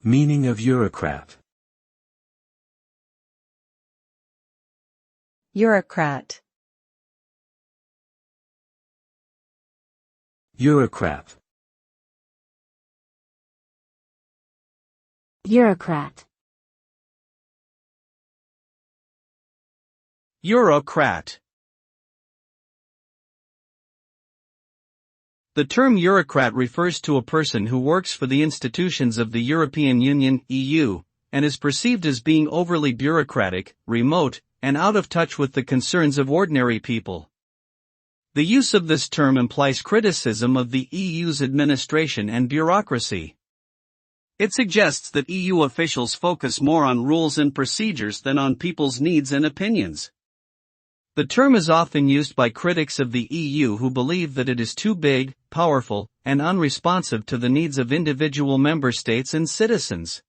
Meaning of Eurocrat. Eurocrat. Eurocrat. Eurocrat. Eurocrat. The term Eurocrat refers to a person who works for the institutions of the European Union (EU), and is perceived as being overly bureaucratic, remote, and out of touch with the concerns of ordinary people. The use of this term implies criticism of the EU's administration and bureaucracy. It suggests that EU officials focus more on rules and procedures than on people's needs and opinions. The term is often used by critics of the EU who believe that it is too big, powerful, and unresponsive to the needs of individual member states and citizens.